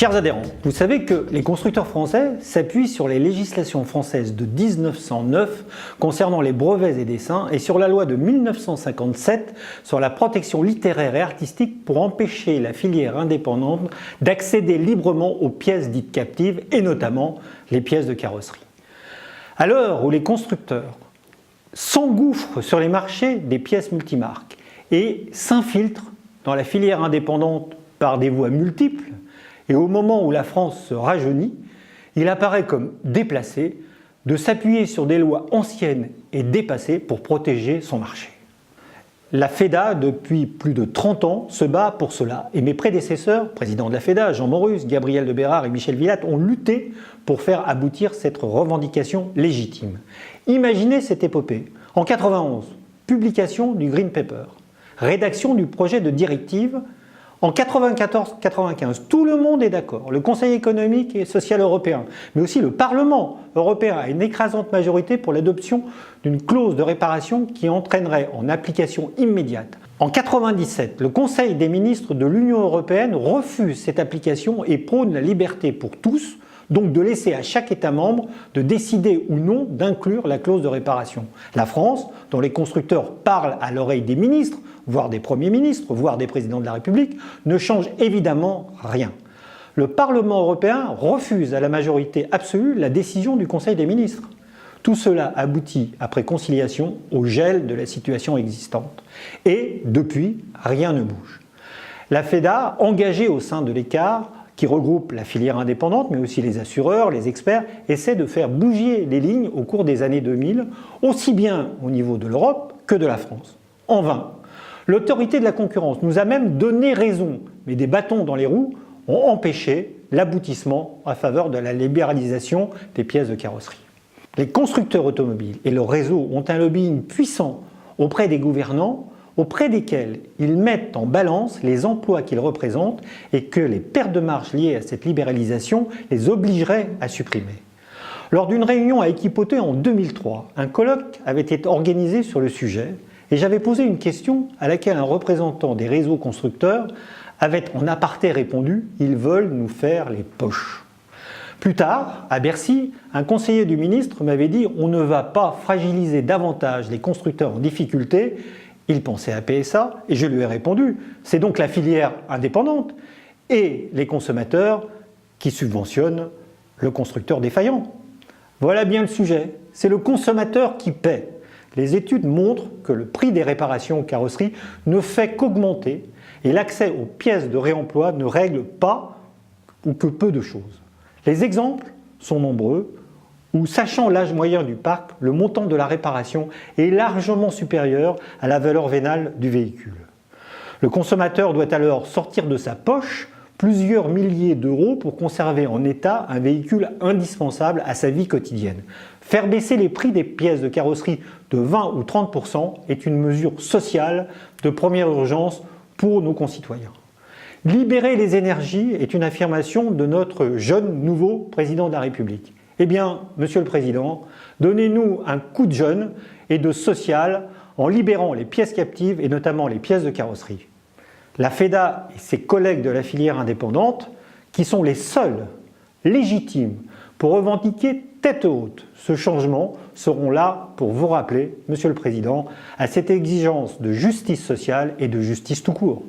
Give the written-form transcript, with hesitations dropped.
Chers adhérents, vous savez que les constructeurs français s'appuient sur les législations françaises de 1909 concernant les brevets et dessins et sur la loi de 1957 sur la protection littéraire et artistique pour empêcher la filière indépendante d'accéder librement aux pièces dites captives et notamment les pièces de carrosserie. À l'heure où les constructeurs s'engouffrent sur les marchés des pièces multimarques et s'infiltrent dans la filière indépendante par des voies multiples, et au moment où la France se rajeunit, il apparaît comme déplacé de s'appuyer sur des lois anciennes et dépassées pour protéger son marché. La FEDA, depuis plus de 30 ans, se bat pour cela et mes prédécesseurs, président de la FEDA, Jean Morus, Gabriel de Bérard et Michel Villatte, ont lutté pour faire aboutir cette revendication légitime. Imaginez cette épopée. En 91, publication du Green Paper, rédaction du projet de directive. En 94-95, tout le monde est d'accord, le Conseil économique et social européen, mais aussi le Parlement européen a une écrasante majorité pour l'adoption d'une clause de réparation qui entraînerait en application immédiate. En 97, le Conseil des ministres de l'Union européenne refuse cette application et prône la liberté pour tous, donc de laisser à chaque État membre de décider ou non d'inclure la clause de réparation. La France, dont les constructeurs parlent à l'oreille des ministres, voire des premiers ministres, voire des présidents de la République, ne change évidemment rien. Le Parlement européen refuse à la majorité absolue la décision du Conseil des ministres. Tout cela aboutit, après conciliation, au gel de la situation existante. Et, depuis, rien ne bouge. La FEDA, engagée au sein de l'écart, qui regroupe la filière indépendante, mais aussi les assureurs, les experts, essaie de faire bouger les lignes au cours des années 2000, aussi bien au niveau de l'Europe que de la France. En vain. L'autorité de la concurrence nous a même donné raison, mais des bâtons dans les roues ont empêché l'aboutissement en faveur de la libéralisation des pièces de carrosserie. Les constructeurs automobiles et leur réseau ont un lobbying puissant auprès des gouvernants, auprès desquels ils mettent en balance les emplois qu'ils représentent et que les pertes de marge liées à cette libéralisation les obligeraient à supprimer. Lors d'une réunion à Equipotée en 2003, un colloque avait été organisé sur le sujet et j'avais posé une question à laquelle un représentant des réseaux constructeurs avait en aparté répondu « Ils veulent nous faire les poches ». Plus tard, à Bercy, un conseiller du ministre m'avait dit « On ne va pas fragiliser davantage les constructeurs en difficulté ». Il pensait à PSA et je lui ai répondu « C'est donc la filière indépendante et les consommateurs qui subventionnent le constructeur défaillant ». Voilà bien le sujet, c'est le consommateur qui paie. Les études montrent que le prix des réparations carrosserie ne fait qu'augmenter et l'accès aux pièces de réemploi ne règle pas ou que peu de choses. Les exemples sont nombreux où, sachant l'âge moyen du parc, le montant de la réparation est largement supérieur à la valeur vénale du véhicule. Le consommateur doit alors sortir de sa poche plusieurs milliers d'euros pour conserver en état un véhicule indispensable à sa vie quotidienne. Faire baisser les prix des pièces de carrosserie de 20 ou 30% est une mesure sociale de première urgence pour nos concitoyens. Libérer les énergies est une affirmation de notre jeune nouveau président de la République. Eh bien, Monsieur le Président, donnez-nous un coup de jeune et de social en libérant les pièces captives et notamment les pièces de carrosserie. La FEDA et ses collègues de la filière indépendante, qui sont les seuls légitimes pour revendiquer tête haute ce changement, seront là pour vous rappeler, Monsieur le Président, à cette exigence de justice sociale et de justice tout court.